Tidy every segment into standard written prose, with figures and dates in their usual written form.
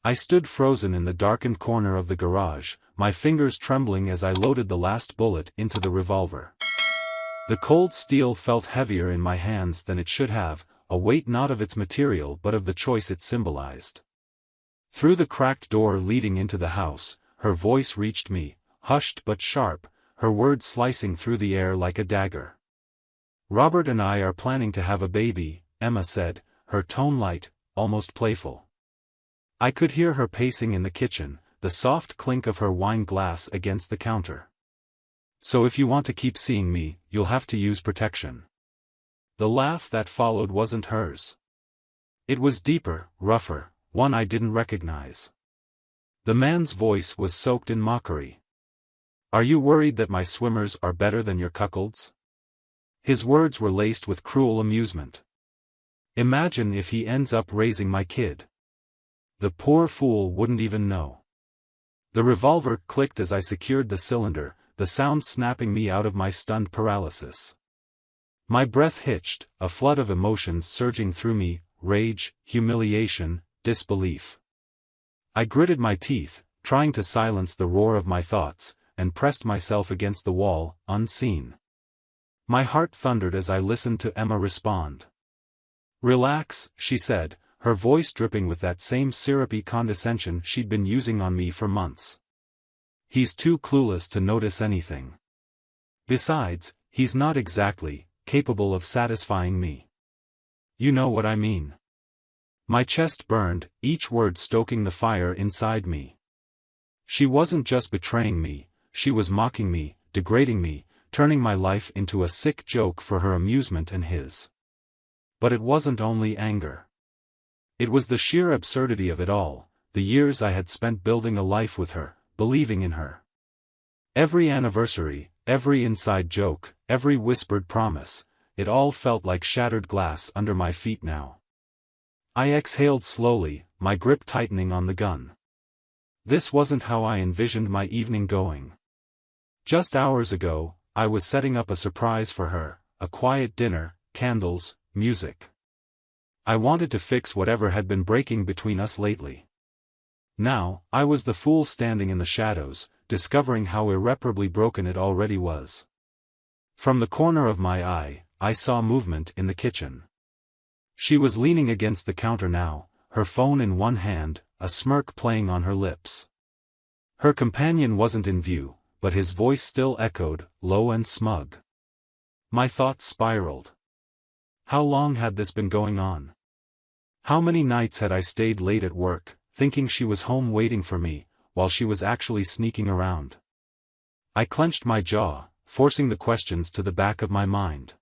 I stood frozen in the darkened corner of the garage, my fingers trembling as I loaded the last bullet into the revolver. The cold steel felt heavier in my hands than it should have, a weight not of its material but of the choice it symbolized. Through the cracked door leading into the house, her voice reached me, hushed but sharp, her words slicing through the air like a dagger. "Robert and I are planning to have a baby," Emma said, her tone light, almost playful. I could hear her pacing in the kitchen, the soft clink of her wine glass against the counter. "So if you want to keep seeing me, you'll have to use protection." The laugh that followed wasn't hers. It was deeper, rougher, one I didn't recognize. The man's voice was soaked in mockery. "Are you worried that my swimmers are better than your cuckolds?" His words were laced with cruel amusement. "Imagine if he ends up raising my kid. The poor fool wouldn't even know." The revolver clicked as I secured the cylinder, the sound snapping me out of my stunned paralysis. My breath hitched, a flood of emotions surging through me, rage, humiliation, disbelief. I gritted my teeth, trying to silence the roar of my thoughts, and pressed myself against the wall, unseen. My heart thundered as I listened to Emma respond. "Relax," she said, her voice dripping with that same syrupy condescension she'd been using on me for months. "He's too clueless to notice anything. Besides, he's not exactly capable of satisfying me. You know what I mean." My chest burned, each word stoking the fire inside me. She wasn't just betraying me, she was mocking me, degrading me, turning my life into a sick joke for her amusement and his. But it wasn't only anger. It was the sheer absurdity of it all, the years I had spent building a life with her, believing in her. Every anniversary, every inside joke, every whispered promise, it all felt like shattered glass under my feet now. I exhaled slowly, my grip tightening on the gun. This wasn't how I envisioned my evening going. Just hours ago, I was setting up a surprise for her, a quiet dinner, candles, music. I wanted to fix whatever had been breaking between us lately. Now, I was the fool standing in the shadows, discovering how irreparably broken it already was. From the corner of my eye, I saw movement in the kitchen. She was leaning against the counter now, her phone in one hand, a smirk playing on her lips. Her companion wasn't in view, but his voice still echoed, low and smug. My thoughts spiraled. How long had this been going on? How many nights had I stayed late at work, thinking she was home waiting for me, while she was actually sneaking around? I clenched my jaw, forcing the questions to the back of my mind.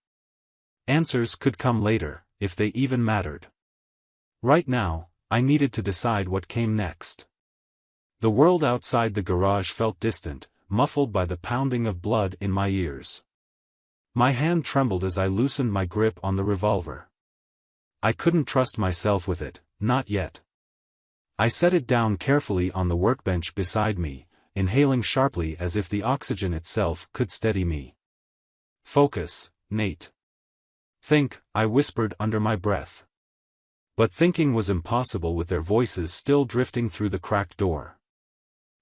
Answers could come later, if they even mattered. Right now, I needed to decide what came next. The world outside the garage felt distant, muffled by the pounding of blood in my ears. My hand trembled as I loosened my grip on the revolver. I couldn't trust myself with it, not yet. I set it down carefully on the workbench beside me, inhaling sharply as if the oxygen itself could steady me. "Focus, Nate. Think," I whispered under my breath. But thinking was impossible with their voices still drifting through the cracked door.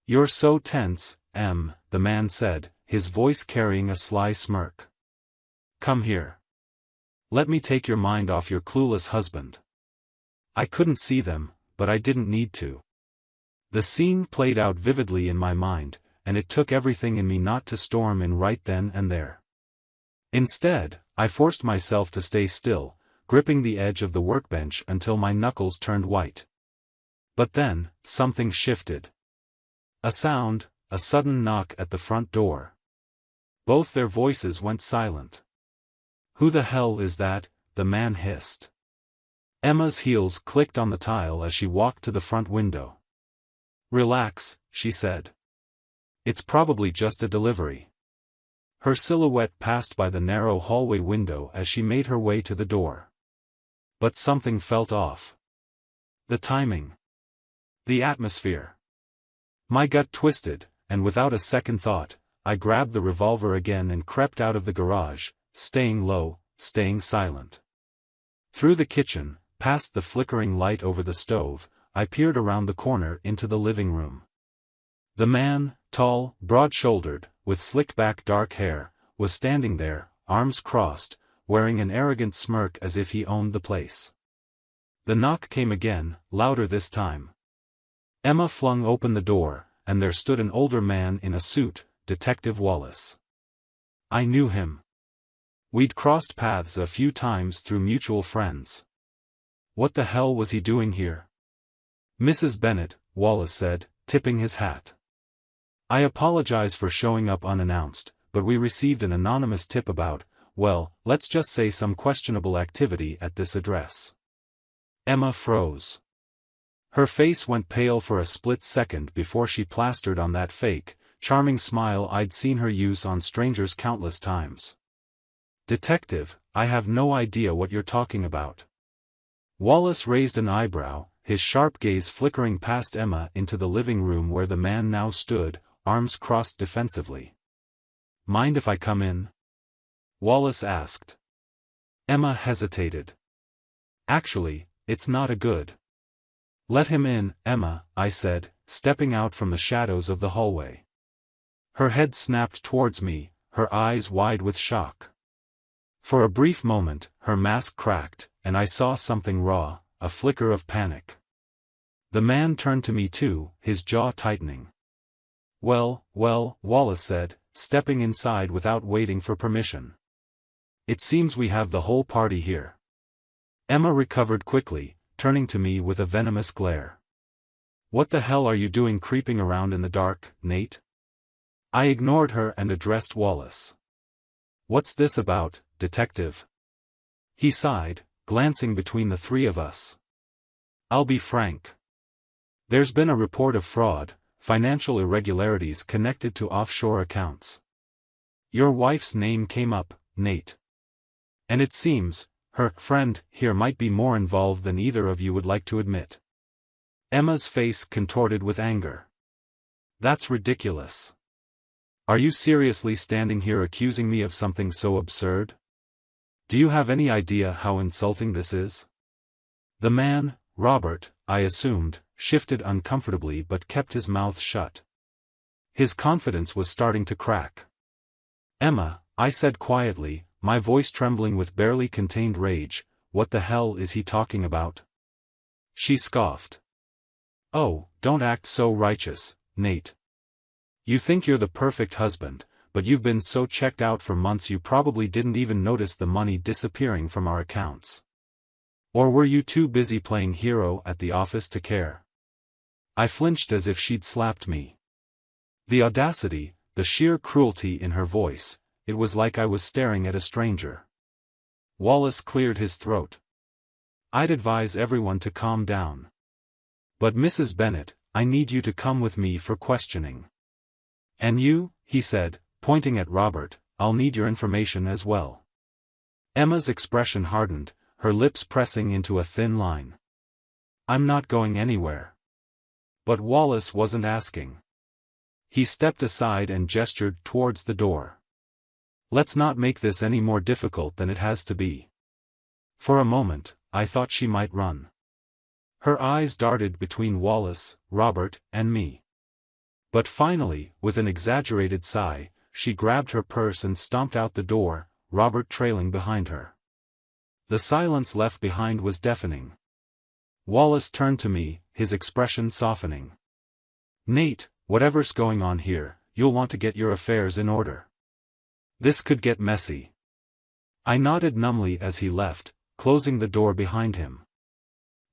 "You're so tense, Em," the man said, his voice carrying a sly smirk. "Come here. Let me take your mind off your clueless husband." I couldn't see them, but I didn't need to. The scene played out vividly in my mind, and it took everything in me not to storm in right then and there. Instead, I forced myself to stay still, gripping the edge of the workbench until my knuckles turned white. But then, something shifted. A sound, a sudden knock at the front door. Both their voices went silent. "Who the hell is that?" the man hissed. Emma's heels clicked on the tile as she walked to the front window. "Relax," she said. "It's probably just a delivery." Her silhouette passed by the narrow hallway window as she made her way to the door. But something felt off. The timing. The atmosphere. My gut twisted, and without a second thought, I grabbed the revolver again and crept out of the garage, staying low, staying silent. Through the kitchen, past the flickering light over the stove, I peered around the corner into the living room. The man, tall, broad-shouldered, with slick-back dark hair, was standing there, arms crossed, wearing an arrogant smirk as if he owned the place. The knock came again, louder this time. Emma flung open the door, and there stood an older man in a suit, Detective Wallace. I knew him. We'd crossed paths a few times through mutual friends. What the hell was he doing here? Mrs. Bennet, Wallace said, tipping his hat. I apologize for showing up unannounced, but we received an anonymous tip about, well, let's just say some questionable activity at this address. Emma froze. Her face went pale for a split second before she plastered on that fake, charming smile I'd seen her use on strangers countless times. Detective, I have no idea what you're talking about. Wallace raised an eyebrow, his sharp gaze flickering past Emma into the living room where the man now stood, arms crossed defensively. Mind if I come in? Wallace asked. Emma hesitated. Actually, it's not a good. Let him in, Emma, I said, stepping out from the shadows of the hallway. Her head snapped towards me, her eyes wide with shock. For a brief moment, her mask cracked, and I saw something raw, a flicker of panic. The man turned to me too, his jaw tightening. Well, Wallace said, stepping inside without waiting for permission. It seems we have the whole party here. Emma recovered quickly, turning to me with a venomous glare. What the hell are you doing creeping around in the dark, Nate? I ignored her and addressed Wallace. What's this about, detective? He sighed, glancing between the three of us. I'll be frank. There's been a report of fraud, financial irregularities connected to offshore accounts. Your wife's name came up, Nate. And it seems, her friend here might be more involved than either of you would like to admit. Emma's face contorted with anger. That's ridiculous. Are you seriously standing here accusing me of something so absurd? Do you have any idea how insulting this is? The man, Robert, I assumed, shifted uncomfortably but kept his mouth shut. His confidence was starting to crack. Emma, I said quietly, my voice trembling with barely contained rage, what the hell is he talking about? She scoffed. Oh, don't act so righteous, Nate. You think you're the perfect husband, but you've been so checked out for months you probably didn't even notice the money disappearing from our accounts. Or were you too busy playing hero at the office to care? I flinched as if she'd slapped me. The audacity, the sheer cruelty in her voice, it was like I was staring at a stranger. Wallace cleared his throat. I'd advise everyone to calm down. But Mrs. Bennet, I need you to come with me for questioning. And you, he said, pointing at Robert, I'll need your information as well. Emma's expression hardened, her lips pressing into a thin line. I'm not going anywhere. But Wallace wasn't asking. He stepped aside and gestured towards the door. Let's not make this any more difficult than it has to be. For a moment, I thought she might run. Her eyes darted between Wallace, Robert, and me. But finally, with an exaggerated sigh, she grabbed her purse and stomped out the door, Robert trailing behind her. The silence left behind was deafening. Wallace turned to me, his expression softening. Nate, whatever's going on here, you'll want to get your affairs in order. This could get messy. I nodded numbly as he left, closing the door behind him.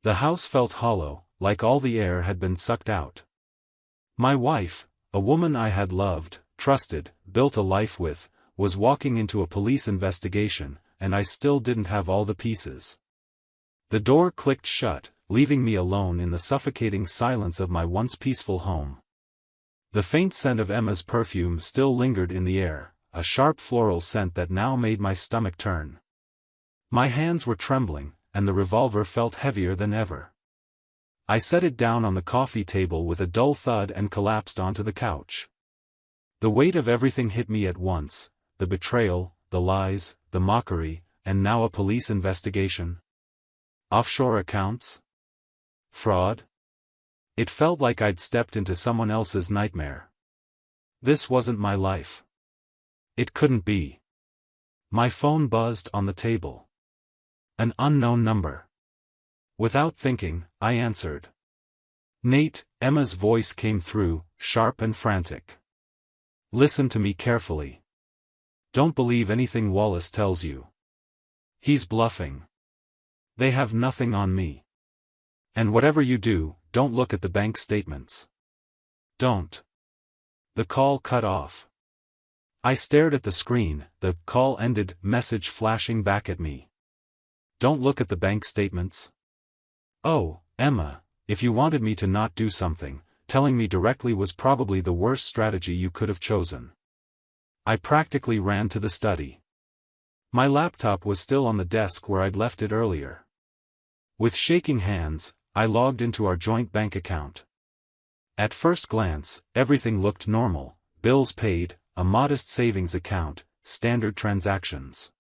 The house felt hollow, like all the air had been sucked out. My wife, a woman I had loved, trusted, built a life with, was walking into a police investigation, and I still didn't have all the pieces. The door clicked shut, leaving me alone in the suffocating silence of my once peaceful home. The faint scent of Emma's perfume still lingered in the air, a sharp floral scent that now made my stomach turn. My hands were trembling, and the revolver felt heavier than ever. I set it down on the coffee table with a dull thud and collapsed onto the couch. The weight of everything hit me at once, the betrayal, the lies, the mockery, and now a police investigation. Offshore accounts? Fraud? It felt like I'd stepped into someone else's nightmare. This wasn't my life. It couldn't be. My phone buzzed on the table. An unknown number. Without thinking, I answered. Nate, Emma's voice came through, sharp and frantic. Listen to me carefully. Don't believe anything Wallace tells you. He's bluffing. They have nothing on me. And whatever you do, don't look at the bank statements. Don't. The call cut off. I stared at the screen, the call ended, message flashing back at me. Don't look at the bank statements. Oh, Emma, if you wanted me to not do something, telling me directly was probably the worst strategy you could have chosen. I practically ran to the study. My laptop was still on the desk where I'd left it earlier. With shaking hands, I logged into our joint bank account. At first glance, everything looked normal: bills paid, a modest savings account, standard transactions.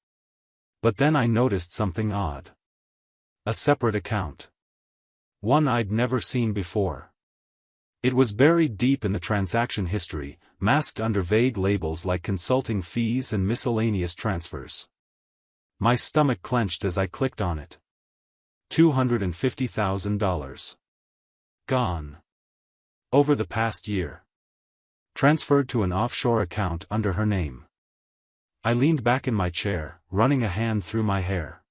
But then I noticed something odd. A separate account. One I'd never seen before. It was buried deep in the transaction history, masked under vague labels like consulting fees and miscellaneous transfers. My stomach clenched as I clicked on it. $250,000. Gone. Over the past year. Transferred to an offshore account under her name. I leaned back in my chair, running a hand through my hair.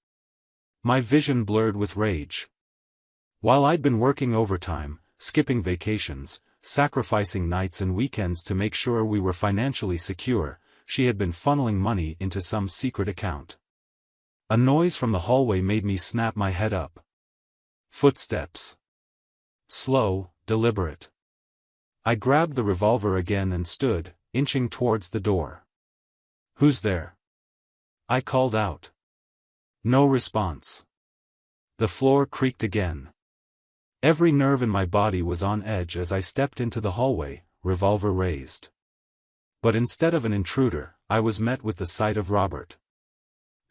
My vision blurred with rage. While I'd been working overtime, skipping vacations, sacrificing nights and weekends to make sure we were financially secure, she had been funneling money into some secret account. A noise from the hallway made me snap my head up. Footsteps. Slow, deliberate. I grabbed the revolver again and stood, inching towards the door. Who's there? I called out. No response. The floor creaked again. Every nerve in my body was on edge as I stepped into the hallway, revolver raised. But instead of an intruder, I was met with the sight of Robert.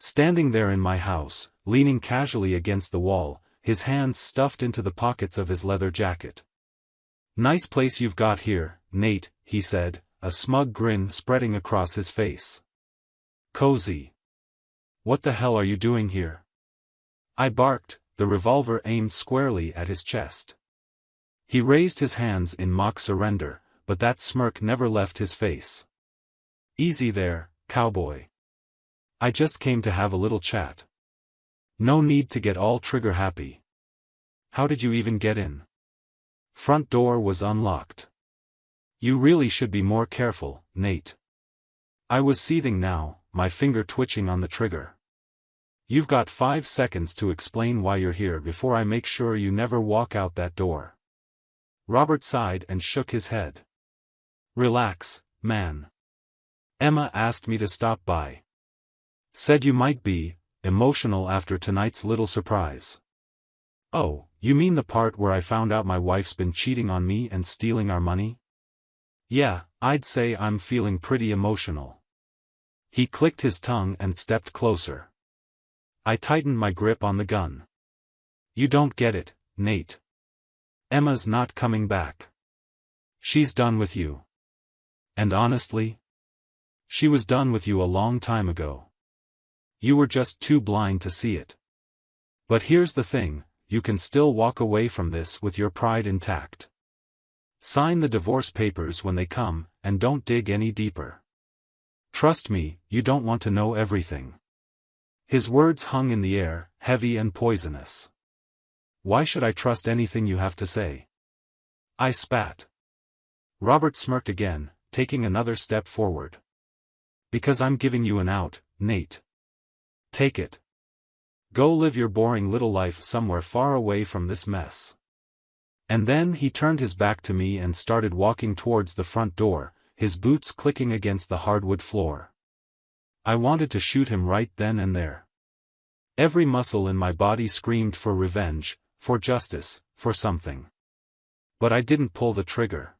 Standing there in my house, leaning casually against the wall, his hands stuffed into the pockets of his leather jacket. Nice place you've got here, Nate, he said, a smug grin spreading across his face. Cozy. What the hell are you doing here? I barked, the revolver aimed squarely at his chest. He raised his hands in mock surrender, but that smirk never left his face. Easy there, cowboy. I just came to have a little chat. No need to get all trigger happy. How did you even get in? Front door was unlocked. You really should be more careful, Nate. I was seething now, my finger twitching on the trigger. You've got 5 seconds to explain why you're here before I make sure you never walk out that door. Robert sighed and shook his head. Relax, man. Emma asked me to stop by. Said you might be emotional after tonight's little surprise. Oh, you mean the part where I found out my wife's been cheating on me and stealing our money? Yeah, I'd say I'm feeling pretty emotional. He clicked his tongue and stepped closer. I tightened my grip on the gun. You don't get it, Nate. Emma's not coming back. She's done with you. And honestly, she was done with you a long time ago. You were just too blind to see it. But here's the thing, you can still walk away from this with your pride intact. Sign the divorce papers when they come, and don't dig any deeper. Trust me, you don't want to know everything. His words hung in the air, heavy and poisonous. Why should I trust anything you have to say? I spat. Robert smirked again, taking another step forward. Because I'm giving you an out, Nate. Take it. Go live your boring little life somewhere far away from this mess. And then he turned his back to me and started walking towards the front door, his boots clicking against the hardwood floor. I wanted to shoot him right then and there. Every muscle in my body screamed for revenge, for justice, for something. But I didn't pull the trigger.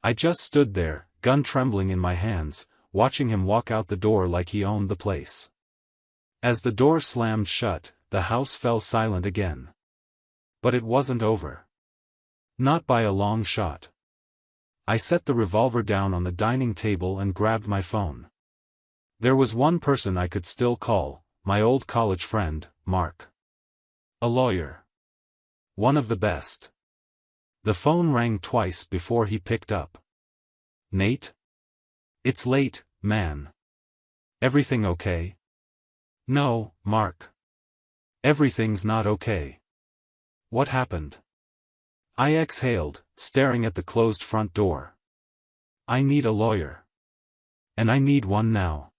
I just stood there, gun trembling in my hands, watching him walk out the door like he owned the place. As the door slammed shut, the house fell silent again. But it wasn't over. Not by a long shot. I set the revolver down on the dining table and grabbed my phone. There was one person I could still call, my old college friend, Mark. A lawyer. One of the best. The phone rang twice before he picked up. Nate? It's late, man. Everything okay? No, Mark. Everything's not okay. What happened? I exhaled, staring at the closed front door. I need a lawyer. And I need one now.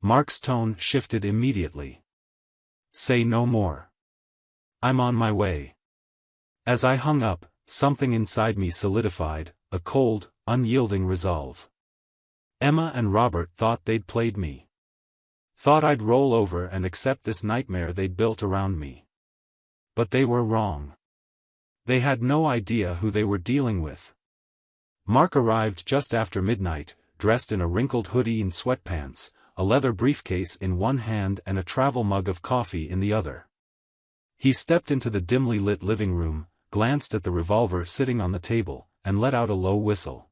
Mark's tone shifted immediately. Say no more. I'm on my way. As I hung up, something inside me solidified, a cold, unyielding resolve. Emma and Robert thought they'd played me. Thought I'd roll over and accept this nightmare they'd built around me. But they were wrong. They had no idea who they were dealing with. Mark arrived just after midnight, dressed in a wrinkled hoodie and sweatpants, a leather briefcase in one hand and a travel mug of coffee in the other. He stepped into the dimly lit living room, glanced at the revolver sitting on the table, and let out a low whistle.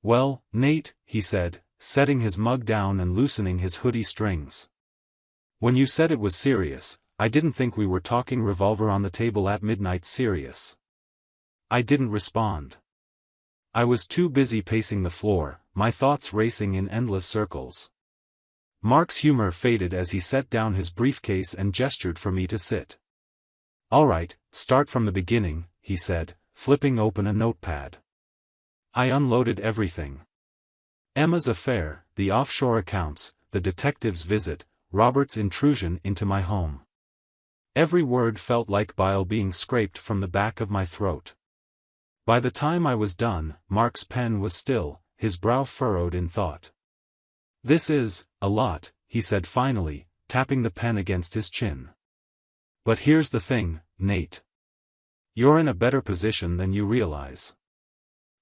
Well, Nate, he said, setting his mug down and loosening his hoodie strings. When you said it was serious, I didn't think we were talking revolver on the table at midnight serious. I didn't respond. I was too busy pacing the floor, my thoughts racing in endless circles. Mark's humor faded as he set down his briefcase and gestured for me to sit. All right, start from the beginning, he said, flipping open a notepad. I unloaded everything. Emma's affair, the offshore accounts, the detective's visit, Robert's intrusion into my home. Every word felt like bile being scraped from the back of my throat. By the time I was done, Mark's pen was still, his brow furrowed in thought. This is a lot, he said finally, tapping the pen against his chin. But here's the thing, Nate. You're in a better position than you realize.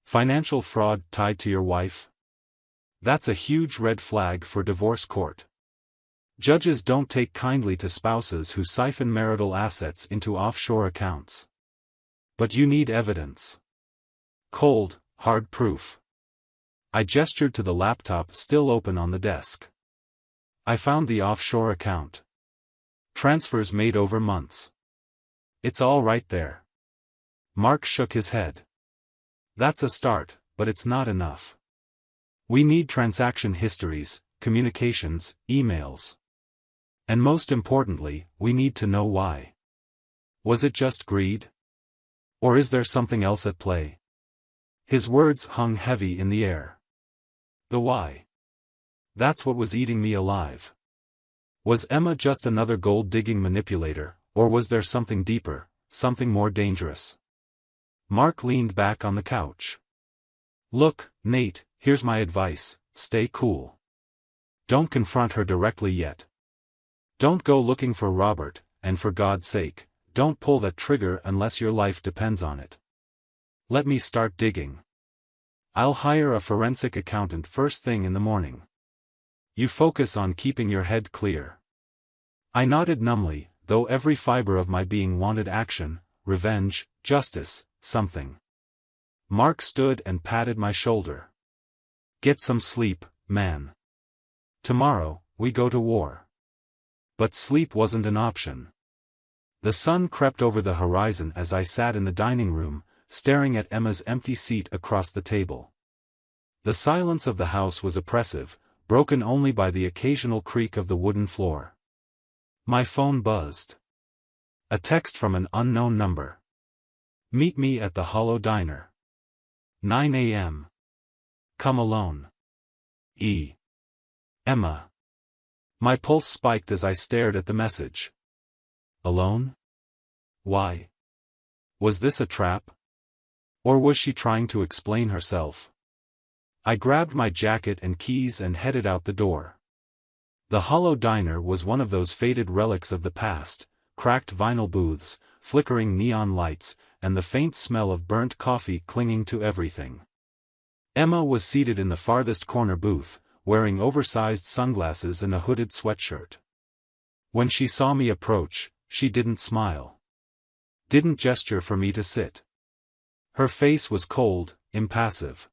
Financial fraud tied to your wife? That's a huge red flag for divorce court. Judges don't take kindly to spouses who siphon marital assets into offshore accounts. But you need evidence. Cold, hard proof. I gestured to the laptop still open on the desk. I found the offshore account. Transfers made over months. It's all right there. Mark shook his head. That's a start, but it's not enough. We need transaction histories, communications, emails. And most importantly, we need to know why. Was it just greed? Or is there something else at play? His words hung heavy in the air. The why. That's what was eating me alive. Was Emma just another gold-digging manipulator, or was there something deeper, something more dangerous? Mark leaned back on the couch. Look, Nate, here's my advice, stay cool. Don't confront her directly yet. Don't go looking for Robert, and for God's sake, don't pull that trigger unless your life depends on it. Let me start digging. I'll hire a forensic accountant first thing in the morning. You focus on keeping your head clear. I nodded numbly, though every fiber of my being wanted action, revenge, justice, something. Mark stood and patted my shoulder. Get some sleep, man. Tomorrow, we go to war. But sleep wasn't an option. The sun crept over the horizon as I sat in the dining room, staring at Emma's empty seat across the table. The silence of the house was oppressive, broken only by the occasional creak of the wooden floor. My phone buzzed. A text from an unknown number. Meet me at the Hollow Diner. 9 a.m. Come alone. E. Emma. My pulse spiked as I stared at the message. Alone? Why? Was this a trap? Or was she trying to explain herself? I grabbed my jacket and keys and headed out the door. The Hollow Diner was one of those faded relics of the past, cracked vinyl booths, flickering neon lights, and the faint smell of burnt coffee clinging to everything. Emma was seated in the farthest corner booth, wearing oversized sunglasses and a hooded sweatshirt. When she saw me approach, she didn't smile. Didn't gesture for me to sit. Her face was cold, impassive.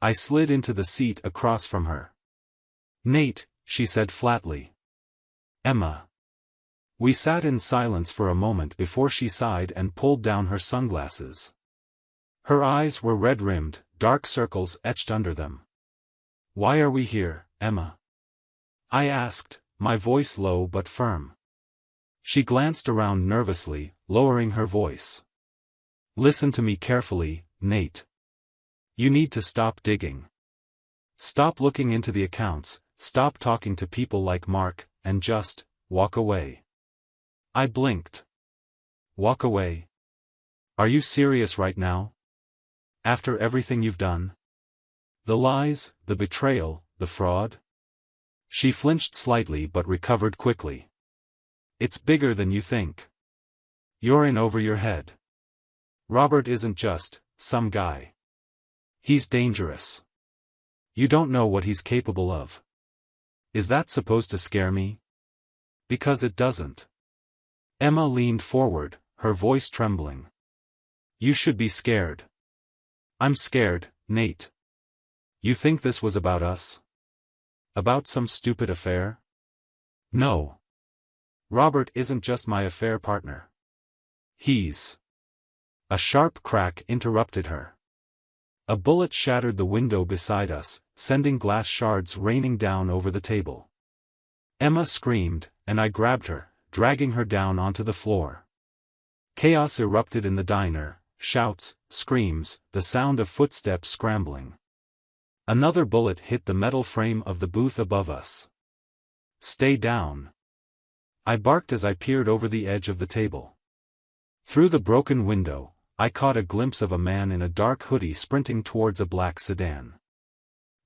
I slid into the seat across from her. "Nate," she said flatly. "Emma." We sat in silence for a moment before she sighed and pulled down her sunglasses. Her eyes were red-rimmed, dark circles etched under them. "Why are we here, Emma?" I asked, my voice low but firm. She glanced around nervously, lowering her voice. "Listen to me carefully, Nate. You need to stop digging. Stop looking into the accounts, stop talking to people like Mark, and just walk away." I blinked. "Walk away? Are you serious right now? After everything you've done? The lies, the betrayal, the fraud?" She flinched slightly but recovered quickly. "It's bigger than you think. You're in over your head. Robert isn't just some guy. He's dangerous. You don't know what he's capable of." Is that supposed to scare me? Because it doesn't. Emma leaned forward, her voice trembling. "You should be scared." "I'm scared, Nate. You think this was about us? About some stupid affair?" "No. Robert isn't just my affair partner. He's—" A sharp crack interrupted her. A bullet shattered the window beside us, sending glass shards raining down over the table. Emma screamed, and I grabbed her, dragging her down onto the floor. Chaos erupted in the diner, shouts, screams, the sound of footsteps scrambling. Another bullet hit the metal frame of the booth above us. "Stay down," I barked as I peered over the edge of the table. Through the broken window, I caught a glimpse of a man in a dark hoodie sprinting towards a black sedan.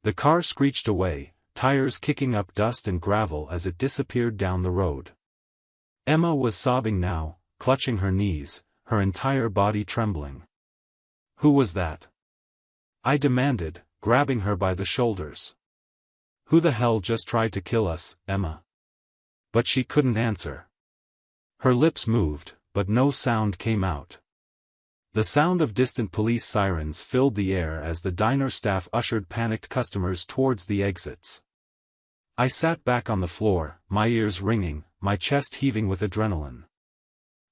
The car screeched away, tires kicking up dust and gravel as it disappeared down the road. Emma was sobbing now, clutching her knees, her entire body trembling. "Who was that?" I demanded, grabbing her by the shoulders. "Who the hell just tried to kill us, Emma?" But she couldn't answer. Her lips moved, but no sound came out. The sound of distant police sirens filled the air as the diner staff ushered panicked customers towards the exits. I sat back on the floor, my ears ringing, my chest heaving with adrenaline.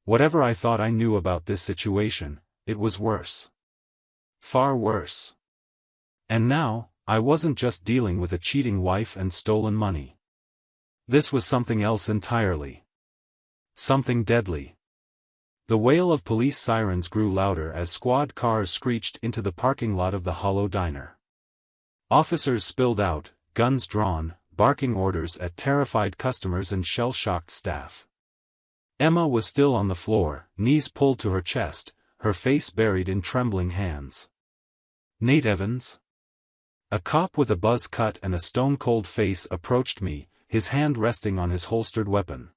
Whatever I thought I knew about this situation, it was worse. Far worse. And now, I wasn't just dealing with a cheating wife and stolen money. This was something else entirely. Something deadly. The wail of police sirens grew louder as squad cars screeched into the parking lot of the Hollow Diner. Officers spilled out, guns drawn, barking orders at terrified customers and shell-shocked staff. Emma was still on the floor, knees pulled to her chest, her face buried in trembling hands. "Nate Evans?" A cop with a buzz cut and a stone-cold face approached me, his hand resting on his holstered weapon.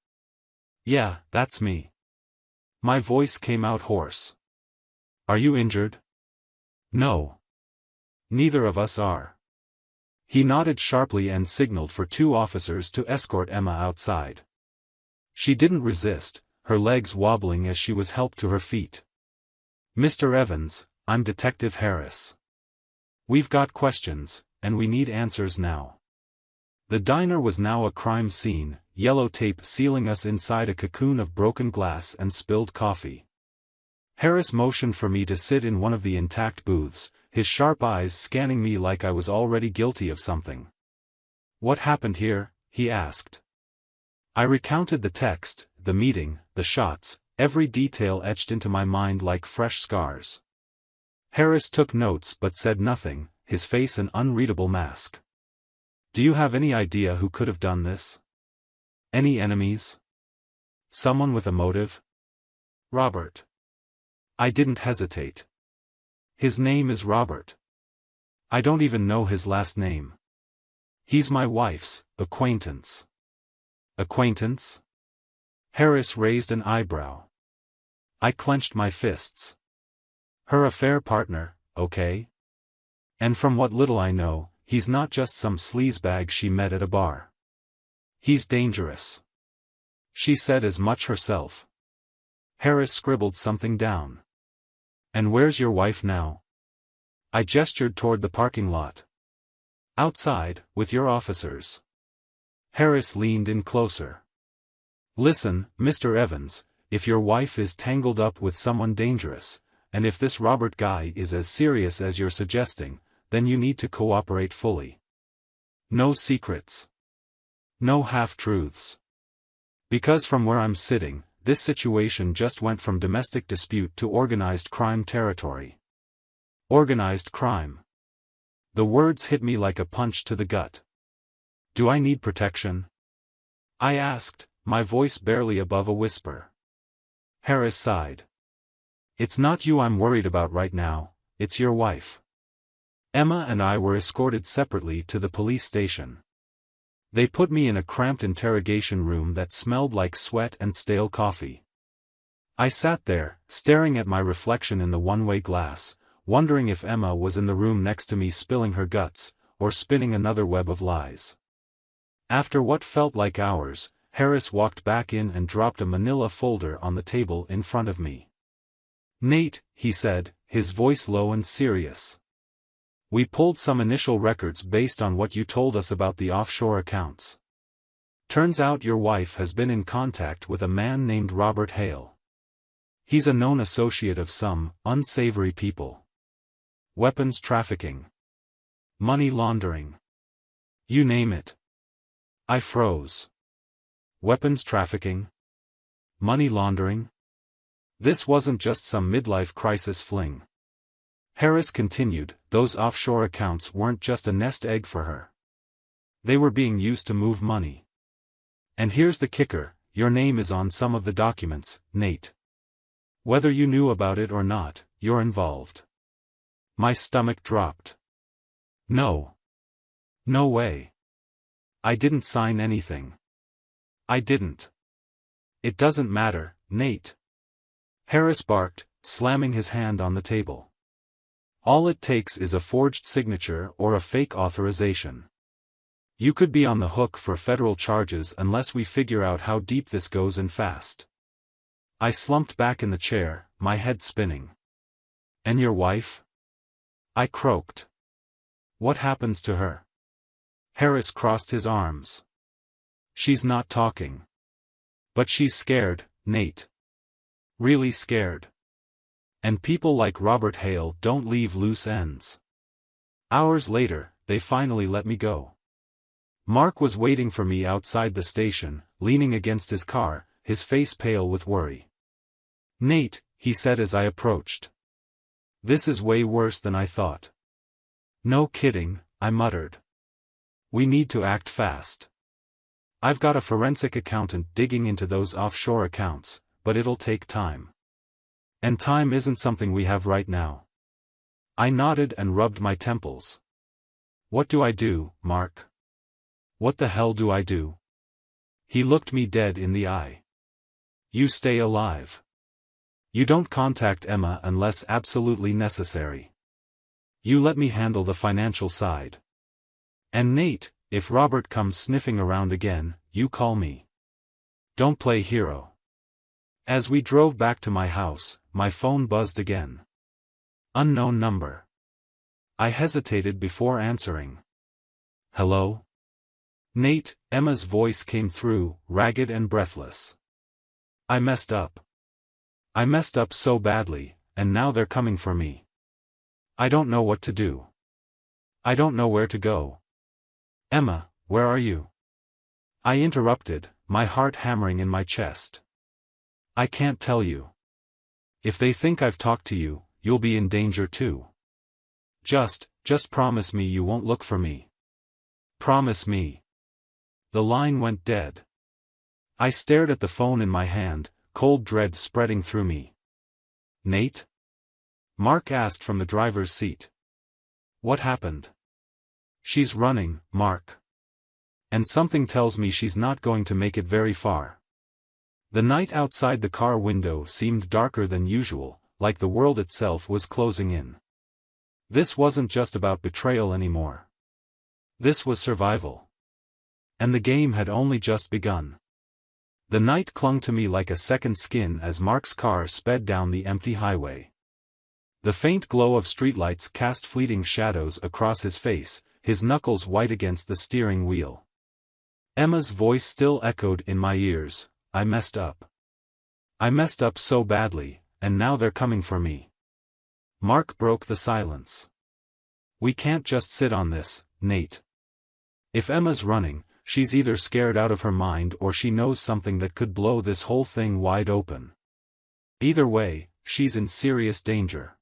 "Yeah, that's me." My voice came out hoarse. "Are you injured?" "No. Neither of us are." He nodded sharply and signaled for two officers to escort Emma outside. She didn't resist, her legs wobbling as she was helped to her feet. "Mr. Evans, I'm Detective Harris. We've got questions, and we need answers now." The diner was now a crime scene, yellow tape sealing us inside a cocoon of broken glass and spilled coffee. Harris motioned for me to sit in one of the intact booths, his sharp eyes scanning me like I was already guilty of something. "What happened here?" he asked. I recounted the text, the meeting, the shots, every detail etched into my mind like fresh scars. Harris took notes but said nothing, his face an unreadable mask. "Do you have any idea who could have done this? Any enemies? Someone with a motive?" "Robert." I didn't hesitate. "His name is Robert. I don't even know his last name. He's my wife's acquaintance." "Acquaintance?" Harris raised an eyebrow. I clenched my fists. "Her affair partner, okay? And from what little I know, he's not just some sleazebag she met at a bar. He's dangerous. She said as much herself." Harris scribbled something down. And where's your wife now? I gestured toward the parking lot. Outside, with your officers. Harris leaned in closer. Listen, Mr. Evans, if your wife is tangled up with someone dangerous, and if this Robert guy is as serious as you're suggesting, then you need to cooperate fully. No secrets. No half-truths. Because from where I'm sitting, this situation just went from domestic dispute to organized crime territory. Organized crime. The words hit me like a punch to the gut. Do I need protection? I asked, my voice barely above a whisper. Harris sighed. It's not you I'm worried about right now, it's your wife. Emma and I were escorted separately to the police station. They put me in a cramped interrogation room that smelled like sweat and stale coffee. I sat there, staring at my reflection in the one-way glass, wondering if Emma was in the room next to me spilling her guts, or spinning another web of lies. After what felt like hours, Harris walked back in and dropped a manila folder on the table in front of me. Nate, he said, his voice low and serious. We pulled some initial records based on what you told us about the offshore accounts. Turns out your wife has been in contact with a man named Robert Hale. He's a known associate of some unsavory people. Weapons trafficking. Money laundering. You name it. I froze. Weapons trafficking? Money laundering? This wasn't just some midlife crisis fling. Harris continued, those offshore accounts weren't just a nest egg for her. They were being used to move money. And here's the kicker, your name is on some of the documents, Nate. Whether you knew about it or not, you're involved. My stomach dropped. No. No way. I didn't sign anything. I didn't. It doesn't matter, Nate. Harris barked, slamming his hand on the table. All it takes is a forged signature or a fake authorization. You could be on the hook for federal charges unless we figure out how deep this goes and fast. I slumped back in the chair, my head spinning. And your wife? I croaked. What happens to her? Harris crossed his arms. She's not talking. But she's scared, Nate. Really scared. And people like Robert Hale don't leave loose ends. Hours later, they finally let me go. Mark was waiting for me outside the station, leaning against his car, his face pale with worry. Nate, he said as I approached. This is way worse than I thought. No kidding, I muttered. We need to act fast. I've got a forensic accountant digging into those offshore accounts, but it'll take time. And time isn't something we have right now. I nodded and rubbed my temples. What do I do, Mark? What the hell do I do? He looked me dead in the eye. You stay alive. You don't contact Emma unless absolutely necessary. You let me handle the financial side. And Nate, if Robert comes sniffing around again, you call me. Don't play hero. As we drove back to my house, my phone buzzed again. Unknown number. I hesitated before answering. Hello? Nate, Emma's voice came through, ragged and breathless. I messed up. I messed up so badly, and now they're coming for me. I don't know what to do. I don't know where to go. Emma, where are you? I interrupted, my heart hammering in my chest. I can't tell you. If they think I've talked to you, you'll be in danger too. Just promise me you won't look for me. Promise me. The line went dead. I stared at the phone in my hand, cold dread spreading through me. Nate? Mark asked from the driver's seat. What happened? She's running, Mark. And something tells me she's not going to make it very far. The night outside the car window seemed darker than usual, like the world itself was closing in. This wasn't just about betrayal anymore. This was survival. And the game had only just begun. The night clung to me like a second skin as Mark's car sped down the empty highway. The faint glow of streetlights cast fleeting shadows across his face, his knuckles white against the steering wheel. Emma's voice still echoed in my ears, "I messed up. I messed up so badly, and now they're coming for me." Mark broke the silence. "We can't just sit on this, Nate. If Emma's running, she's either scared out of her mind or she knows something that could blow this whole thing wide open. Either way, she's in serious danger."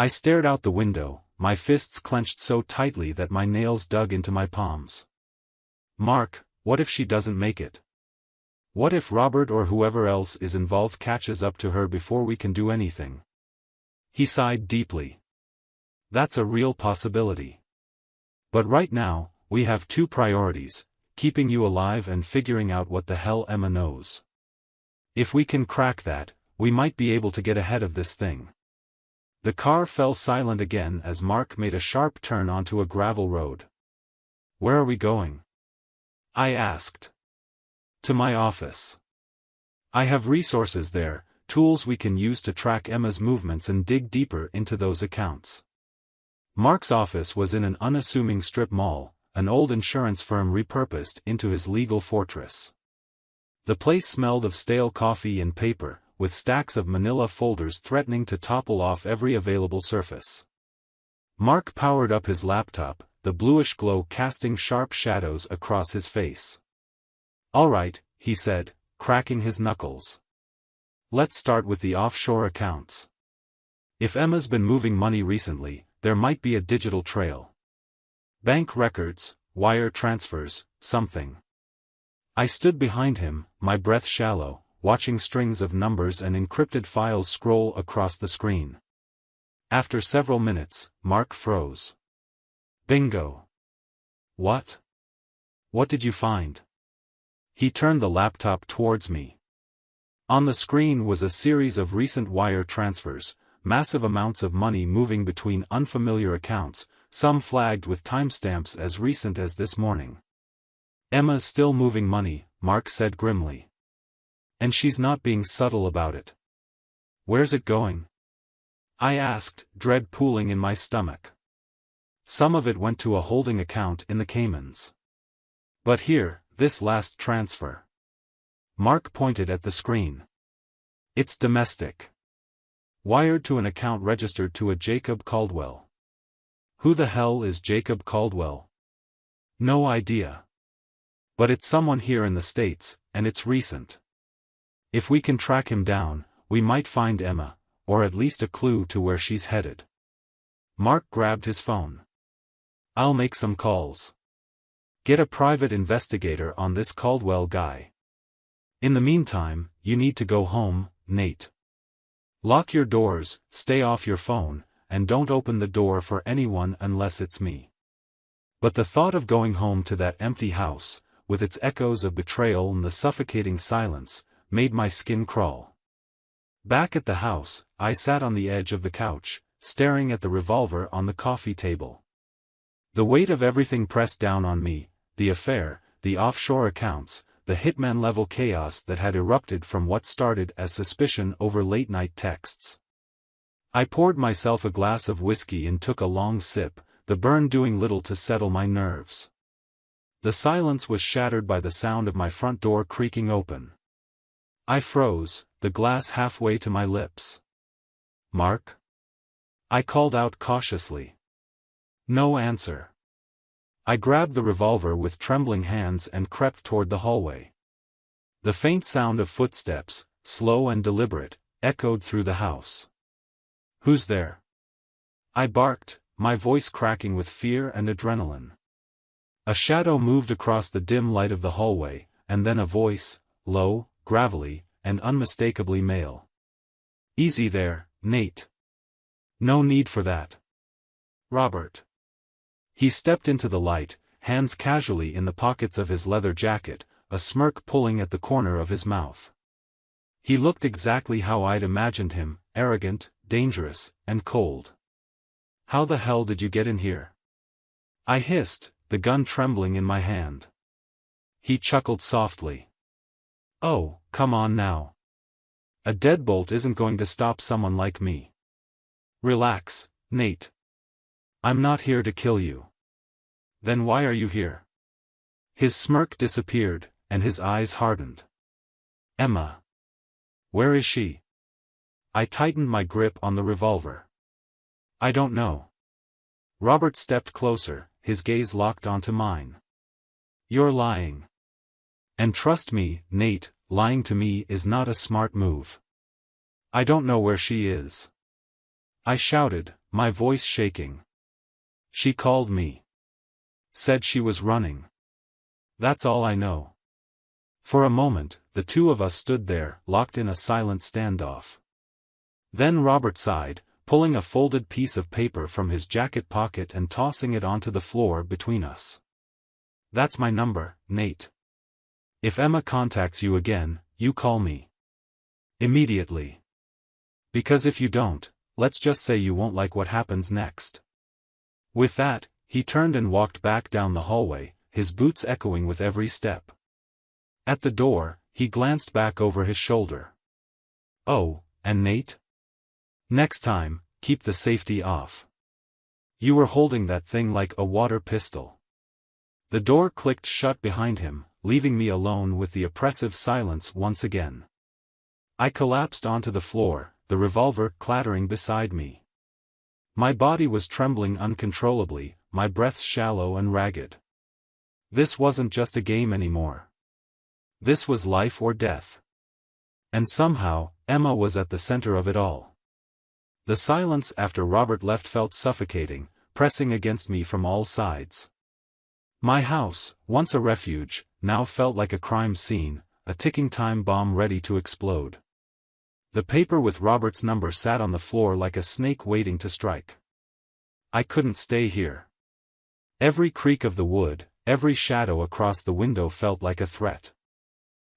I stared out the window, my fists clenched so tightly that my nails dug into my palms. "Mark, what if she doesn't make it? What if Robert or whoever else is involved catches up to her before we can do anything?" He sighed deeply. "That's a real possibility. But right now, we have two priorities, keeping you alive and figuring out what the hell Emma knows. If we can crack that, we might be able to get ahead of this thing." The car fell silent again as Mark made a sharp turn onto a gravel road. "Where are we going?" I asked. "To my office. I have resources there, tools we can use to track Emma's movements and dig deeper into those accounts." Mark's office was in an unassuming strip mall, an old insurance firm repurposed into his legal fortress. The place smelled of stale coffee and paper, with stacks of manila folders threatening to topple off every available surface. Mark powered up his laptop, the bluish glow casting sharp shadows across his face. "All right," he said, cracking his knuckles. "Let's start with the offshore accounts. If Emma's been moving money recently, there might be a digital trail. Bank records, wire transfers, something." I stood behind him, my breath shallow, watching strings of numbers and encrypted files scroll across the screen. After several minutes, Mark froze. "Bingo." "What? What did you find?" He turned the laptop towards me. On the screen was a series of recent wire transfers, massive amounts of money moving between unfamiliar accounts, some flagged with timestamps as recent as this morning. "Emma's still moving money," Mark said grimly. "And she's not being subtle about it." "Where's it going?" I asked, dread pooling in my stomach. "Some of it went to a holding account in the Caymans. But here, this last transfer." Mark pointed at the screen. "It's domestic. Wired to an account registered to a Jacob Caldwell." "Who the hell is Jacob Caldwell?" "No idea. But it's someone here in the States, and it's recent. If we can track him down, we might find Emma, or at least a clue to where she's headed." Mark grabbed his phone. "I'll make some calls. Get a private investigator on this Caldwell guy. In the meantime, you need to go home, Nate. Lock your doors, stay off your phone, and don't open the door for anyone unless it's me." But the thought of going home to that empty house, with its echoes of betrayal and the suffocating silence, made my skin crawl. Back at the house, I sat on the edge of the couch, staring at the revolver on the coffee table. The weight of everything pressed down on me, the affair, the offshore accounts, the hitman-level chaos that had erupted from what started as suspicion over late-night texts. I poured myself a glass of whiskey and took a long sip, the burn doing little to settle my nerves. The silence was shattered by the sound of my front door creaking open. I froze, the glass halfway to my lips. "Mark?" I called out cautiously. No answer. I grabbed the revolver with trembling hands and crept toward the hallway. The faint sound of footsteps, slow and deliberate, echoed through the house. "Who's there?" I barked, my voice cracking with fear and adrenaline. A shadow moved across the dim light of the hallway, and then a voice, low, gravelly, and unmistakably male. "Easy there, Nate. No need for that. Robert." He stepped into the light, hands casually in the pockets of his leather jacket, a smirk pulling at the corner of his mouth. He looked exactly how I'd imagined him, arrogant, dangerous, and cold. "How the hell did you get in here?" I hissed, the gun trembling in my hand. He chuckled softly. "Oh, come on now. A deadbolt isn't going to stop someone like me." Relax, Nate. I'm not here to kill you. Then why are you here? His smirk disappeared, and his eyes hardened. Emma. Where is she? I tightened my grip on the revolver. I don't know. Robert stepped closer, his gaze locked onto mine. You're lying. And trust me, Nate, lying to me is not a smart move. I don't know where she is. I shouted, my voice shaking. She called me. Said she was running. That's all I know. For a moment, the two of us stood there, locked in a silent standoff. Then Robert sighed, pulling a folded piece of paper from his jacket pocket and tossing it onto the floor between us. That's my number, Nate. If Emma contacts you again, you call me. Immediately. Because if you don't, let's just say you won't like what happens next. With that, he turned and walked back down the hallway, his boots echoing with every step. At the door, he glanced back over his shoulder. Oh, and Nate? Next time, keep the safety off. You were holding that thing like a water pistol. The door clicked shut behind him, leaving me alone with the oppressive silence once again. I collapsed onto the floor, the revolver clattering beside me. My body was trembling uncontrollably, my breath shallow and ragged. This wasn't just a game anymore. This was life or death. And somehow, Emma was at the center of it all. The silence after Robert left felt suffocating, pressing against me from all sides. My house, once a refuge, now felt like a crime scene, a ticking time bomb ready to explode. The paper with Robert's number sat on the floor like a snake waiting to strike. I couldn't stay here. Every creak of the wood, every shadow across the window felt like a threat.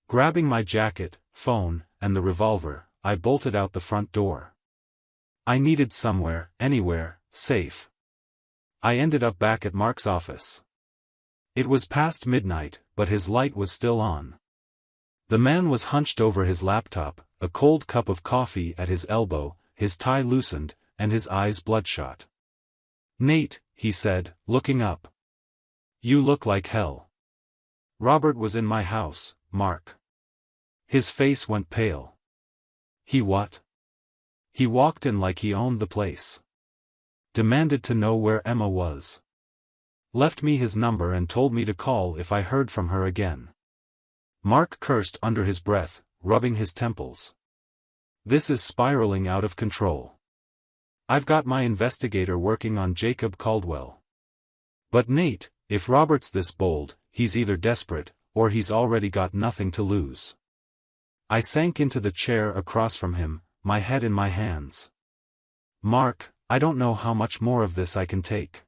Grabbing my jacket, phone, and the revolver, I bolted out the front door. I needed somewhere, anywhere, safe. I ended up back at Mark's office. It was past midnight, but his light was still on. The man was hunched over his laptop, a cold cup of coffee at his elbow, his tie loosened, and his eyes bloodshot. Nate, he said, looking up. You look like hell. Robert was in my house, Mark. His face went pale. He what? He walked in like he owned the place. Demanded to know where Emma was. Left me his number and told me to call if I heard from her again. Mark cursed under his breath, rubbing his temples. This is spiraling out of control. I've got my investigator working on Jacob Caldwell. But Nate, if Robert's this bold, he's either desperate, or he's already got nothing to lose. I sank into the chair across from him, my head in my hands. Mark, I don't know how much more of this I can take.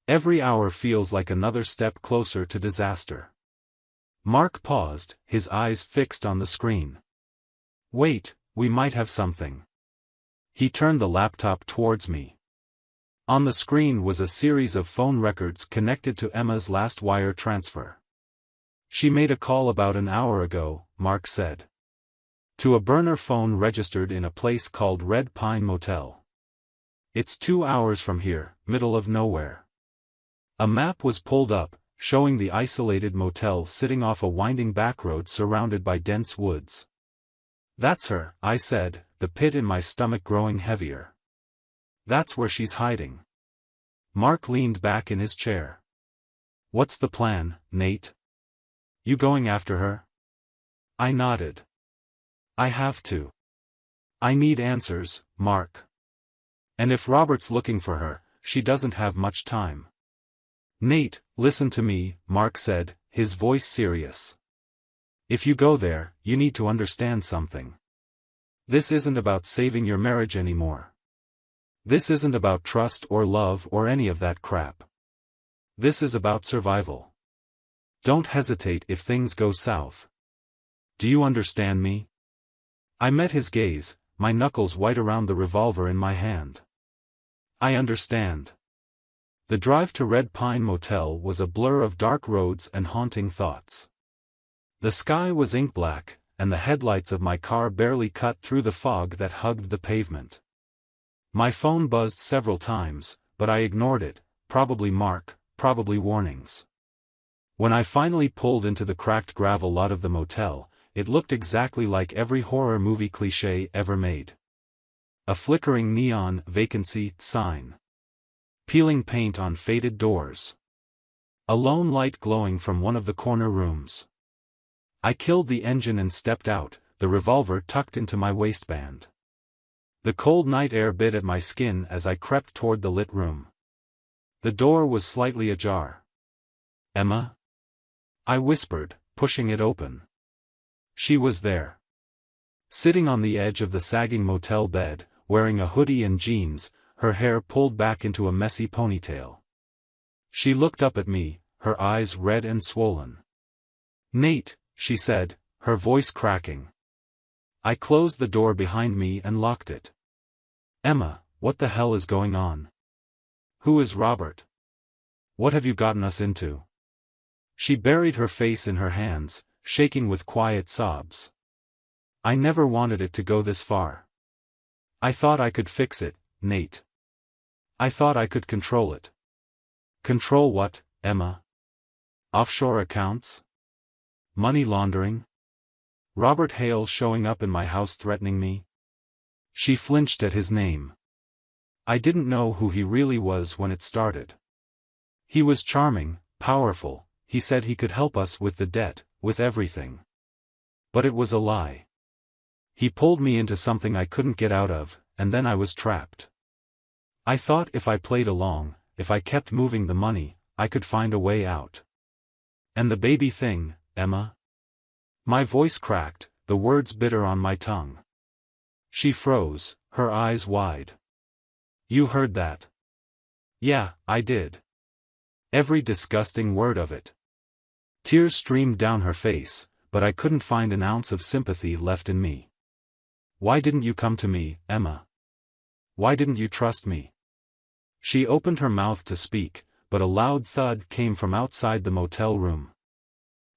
Every hour feels like another step closer to disaster. Mark paused, his eyes fixed on the screen. Wait, we might have something. He turned the laptop towards me. On the screen was a series of phone records connected to Emma's last wire transfer. She made a call about an hour ago, Mark said. To a burner phone registered in a place called Red Pine Motel. It's 2 hours from here, middle of nowhere. A map was pulled up, showing the isolated motel sitting off a winding back road surrounded by dense woods. That's her, I said, the pit in my stomach growing heavier. That's where she's hiding. Mark leaned back in his chair. What's the plan, Nate? You going after her? I nodded. I have to. I need answers, Mark. And if Robert's looking for her, she doesn't have much time. Nate, listen to me, Mark said, his voice serious. If you go there, you need to understand something. This isn't about saving your marriage anymore. This isn't about trust or love or any of that crap. This is about survival. Don't hesitate if things go south. Do you understand me? I met his gaze, my knuckles white around the revolver in my hand. I understand. The drive to Red Pine Motel was a blur of dark roads and haunting thoughts. The sky was ink black, and the headlights of my car barely cut through the fog that hugged the pavement. My phone buzzed several times, but I ignored it, probably Mark, probably warnings. When I finally pulled into the cracked gravel lot of the motel, it looked exactly like every horror movie cliché ever made. A flickering neon vacancy sign. Peeling paint on faded doors. A lone light glowing from one of the corner rooms. I killed the engine and stepped out, the revolver tucked into my waistband. The cold night air bit at my skin as I crept toward the lit room. The door was slightly ajar. "Emma?" I whispered, pushing it open. She was there. Sitting on the edge of the sagging motel bed, wearing a hoodie and jeans, her hair pulled back into a messy ponytail. She looked up at me, her eyes red and swollen. "Nate," she said, her voice cracking. I closed the door behind me and locked it. "Emma, what the hell is going on? Who is Robert? What have you gotten us into?" She buried her face in her hands, shaking with quiet sobs. "I never wanted it to go this far. I thought I could fix it, Nate. I thought I could control it." "Control what, Emma? Offshore accounts? Money laundering? Robert Hale showing up in my house threatening me?" She flinched at his name. I didn't know who he really was when it started. He was charming, powerful, he said he could help us with the debt, with everything. But it was a lie. He pulled me into something I couldn't get out of, and then I was trapped. I thought if I played along, if I kept moving the money, I could find a way out. "And the baby thing, Emma?" My voice cracked, the words bitter on my tongue. She froze, her eyes wide. "You heard that?" "Yeah, I did. Every disgusting word of it." Tears streamed down her face, but I couldn't find an ounce of sympathy left in me. "Why didn't you come to me, Emma? Why didn't you trust me?" She opened her mouth to speak, but a loud thud came from outside the motel room.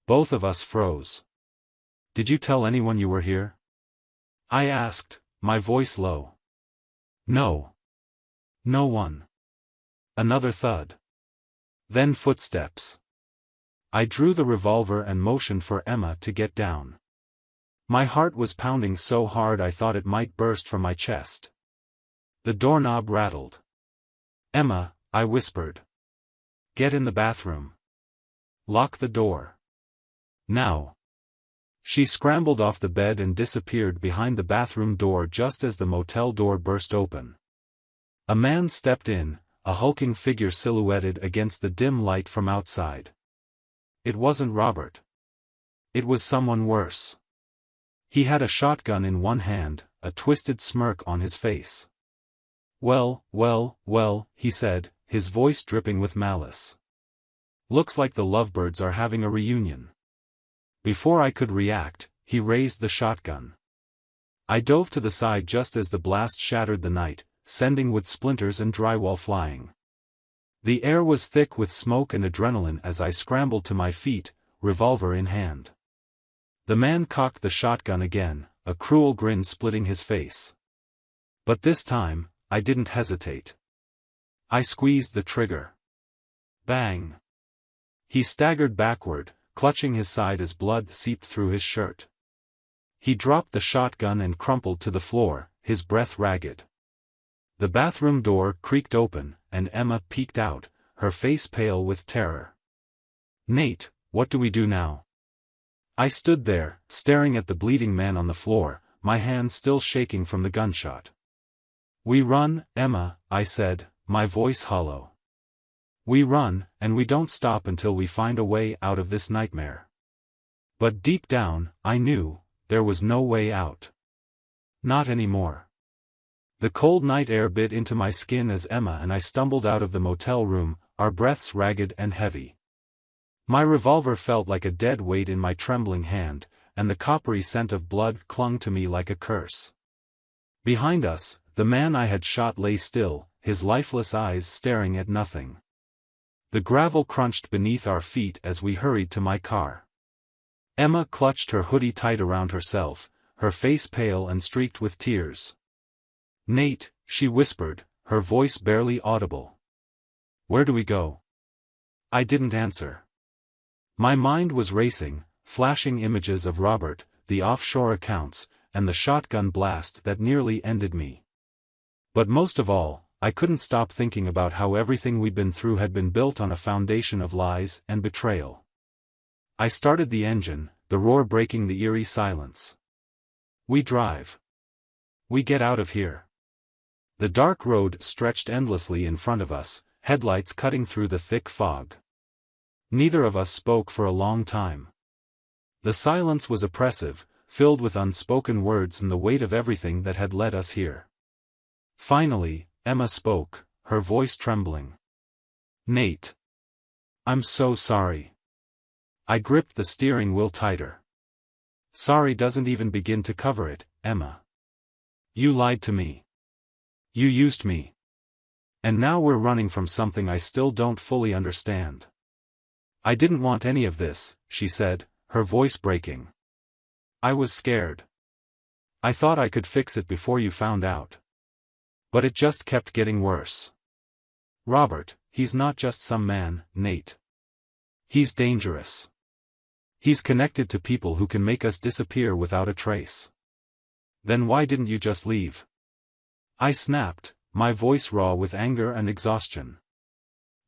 Both of us froze. "Did you tell anyone you were here?" I asked, my voice low. "No. No one." Another thud. Then footsteps. I drew the revolver and motioned for Emma to get down. My heart was pounding so hard I thought it might burst from my chest. The doorknob rattled. "Emma," I whispered. "Get in the bathroom. Lock the door. Now." She scrambled off the bed and disappeared behind the bathroom door just as the motel door burst open. A man stepped in, a hulking figure silhouetted against the dim light from outside. It wasn't Robert. It was someone worse. He had a shotgun in one hand, a twisted smirk on his face. Well, he said, his voice dripping with malice. "Looks like the lovebirds are having a reunion." Before I could react, he raised the shotgun. I dove to the side just as the blast shattered the night, sending wood splinters and drywall flying. The air was thick with smoke and adrenaline as I scrambled to my feet, revolver in hand. The man cocked the shotgun again, a cruel grin splitting his face. But this time, I didn't hesitate. I squeezed the trigger. Bang! He staggered backward, clutching his side as blood seeped through his shirt. He dropped the shotgun and crumpled to the floor, his breath ragged. The bathroom door creaked open, and Emma peeked out, her face pale with terror. "Nate, what do we do now?" I stood there, staring at the bleeding man on the floor, my hands still shaking from the gunshot. "We run, Emma," I said, my voice hollow. "We run, and we don't stop until we find a way out of this nightmare." But deep down, I knew, there was no way out. Not anymore. The cold night air bit into my skin as Emma and I stumbled out of the motel room, our breaths ragged and heavy. My revolver felt like a dead weight in my trembling hand, and the coppery scent of blood clung to me like a curse. Behind us, the man I had shot lay still, his lifeless eyes staring at nothing. The gravel crunched beneath our feet as we hurried to my car. Emma clutched her hoodie tight around herself, her face pale and streaked with tears. "Nate, she whispered, her voice barely audible. Where do we go? I didn't answer. My mind was racing, flashing images of Robert, the offshore accounts, and the shotgun blast that nearly ended me. But most of all, I couldn't stop thinking about how everything we'd been through had been built on a foundation of lies and betrayal. I started the engine, the roar breaking the eerie silence. We drive. We get out of here. The dark road stretched endlessly in front of us, headlights cutting through the thick fog. Neither of us spoke for a long time. The silence was oppressive, filled with unspoken words and the weight of everything that had led us here. Finally, Emma spoke, her voice trembling. Nate. I'm so sorry. I gripped the steering wheel tighter. Sorry doesn't even begin to cover it, Emma. You lied to me. You used me. And now we're running from something I still don't fully understand. I didn't want any of this, she said, her voice breaking. I was scared. I thought I could fix it before you found out. But it just kept getting worse. Robert, he's not just some man, Nate. He's dangerous. He's connected to people who can make us disappear without a trace. Then why didn't you just leave? I snapped, my voice raw with anger and exhaustion.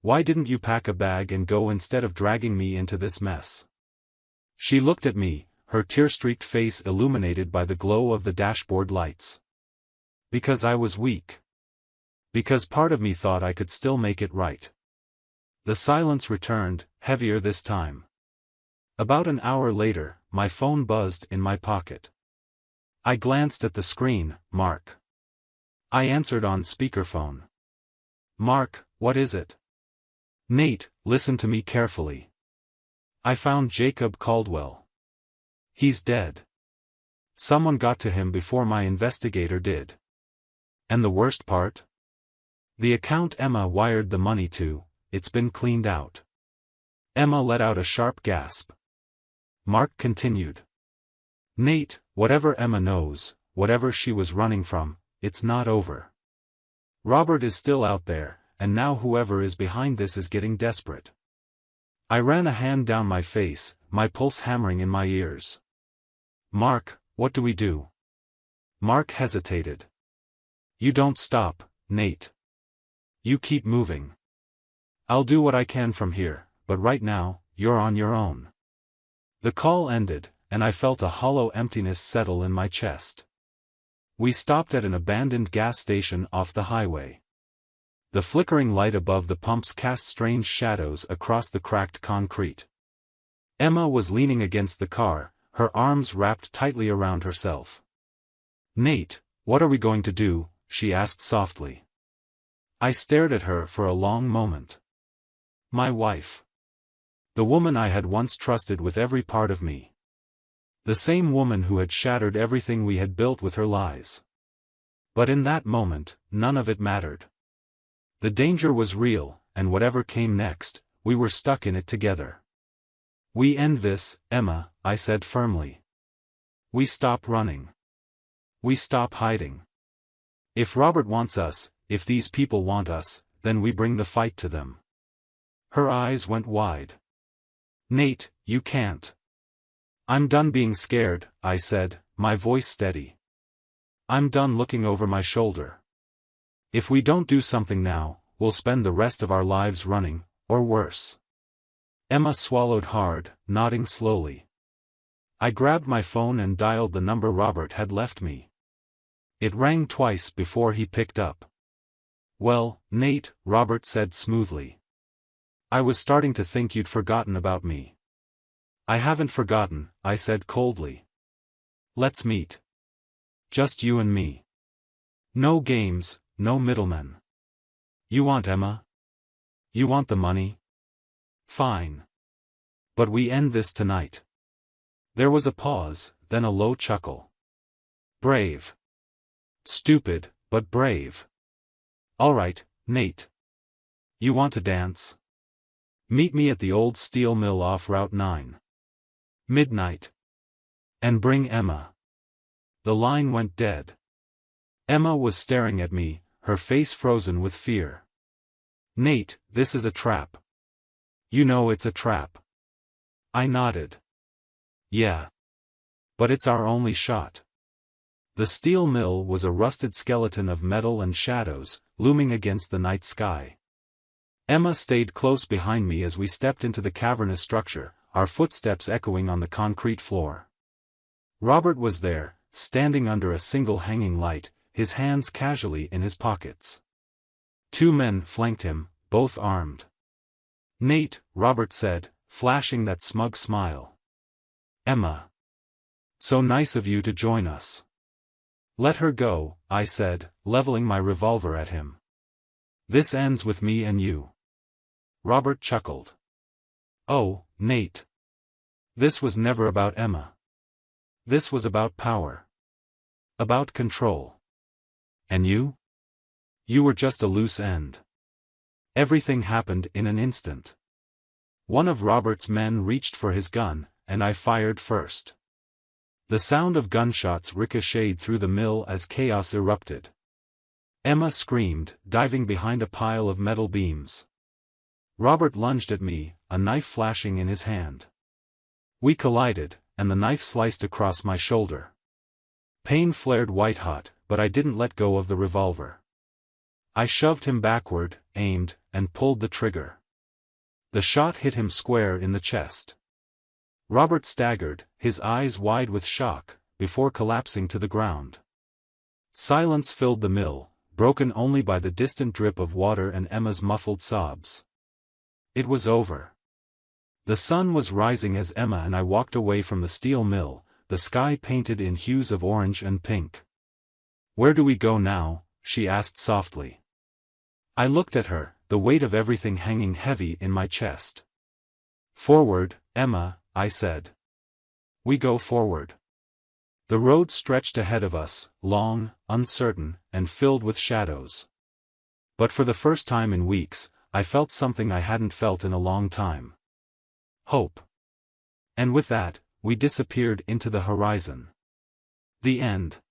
Why didn't you pack a bag and go instead of dragging me into this mess? She looked at me, her tear-streaked face illuminated by the glow of the dashboard lights. Because I was weak. Because part of me thought I could still make it right. The silence returned, heavier this time. About an hour later, my phone buzzed in my pocket. I glanced at the screen, Mark. I answered on speakerphone. Mark, what is it? Nate, listen to me carefully. I found Jacob Caldwell. He's dead. Someone got to him before my investigator did. And the worst part? The account Emma wired the money to, it's been cleaned out. Emma let out a sharp gasp. Mark continued. Nate, whatever Emma knows, whatever she was running from, it's not over. Robert is still out there, and now whoever is behind this is getting desperate. I ran a hand down my face, my pulse hammering in my ears. Mark, what do we do? Mark hesitated. You don't stop, Nate. You keep moving. I'll do what I can from here, but right now, you're on your own. The call ended, and I felt a hollow emptiness settle in my chest. We stopped at an abandoned gas station off the highway. The flickering light above the pumps cast strange shadows across the cracked concrete. Emma was leaning against the car, her arms wrapped tightly around herself. Nate, what are we going to do? She asked softly. I stared at her for a long moment. My wife. The woman I had once trusted with every part of me. The same woman who had shattered everything we had built with her lies. But in that moment, none of it mattered. The danger was real, and whatever came next, we were stuck in it together. We end this, Emma, I said firmly. We stop running. We stop hiding. If Robert wants us, if these people want us, then we bring the fight to them. Her eyes went wide. Nate, you can't. I'm done being scared, I said, my voice steady. I'm done looking over my shoulder. If we don't do something now, we'll spend the rest of our lives running, or worse. Emma swallowed hard, nodding slowly. I grabbed my phone and dialed the number Robert had left me. It rang twice before he picked up. Well, Nate, Robert said smoothly. I was starting to think you'd forgotten about me. I haven't forgotten, I said coldly. Let's meet. Just you and me. No games, no middlemen. You want Emma? You want the money? Fine. But we end this tonight. There was a pause, then a low chuckle. Brave. Stupid, but brave. All right, Nate. You want to dance? Meet me at the old steel mill off Route 9. Midnight. And bring Emma. The line went dead. Emma was staring at me, her face frozen with fear. "Nate, this is a trap. You know it's a trap." I nodded. "Yeah. But it's our only shot." The steel mill was a rusted skeleton of metal and shadows, looming against the night sky. Emma stayed close behind me as we stepped into the cavernous structure, our footsteps echoing on the concrete floor. Robert was there, standing under a single hanging light, his hands casually in his pockets. 2 men flanked him, both armed. "Nate," Robert said, flashing that smug smile. "Emma. So nice of you to join us." "Let her go," I said, leveling my revolver at him. "This ends with me and you." Robert chuckled. "Oh, Nate. This was never about Emma. This was about power. About control. And you? You were just a loose end." Everything happened in an instant. One of Robert's men reached for his gun, and I fired first. The sound of gunshots ricocheted through the mill as chaos erupted. Emma screamed, diving behind a pile of metal beams. Robert lunged at me, a knife flashing in his hand. We collided, and the knife sliced across my shoulder. Pain flared white-hot, but I didn't let go of the revolver. I shoved him backward, aimed, and pulled the trigger. The shot hit him square in the chest. Robert staggered, his eyes wide with shock, before collapsing to the ground. Silence filled the mill, broken only by the distant drip of water and Emma's muffled sobs. It was over. The sun was rising as Emma and I walked away from the steel mill, the sky painted in hues of orange and pink. "Where do we go now?" she asked softly. I looked at her, the weight of everything hanging heavy in my chest. "Forward, Emma," I said. We go forward. The road stretched ahead of us, long, uncertain, and filled with shadows. But for the first time in weeks, I felt something I hadn't felt in a long time. Hope. And with that, we disappeared into the horizon. The end.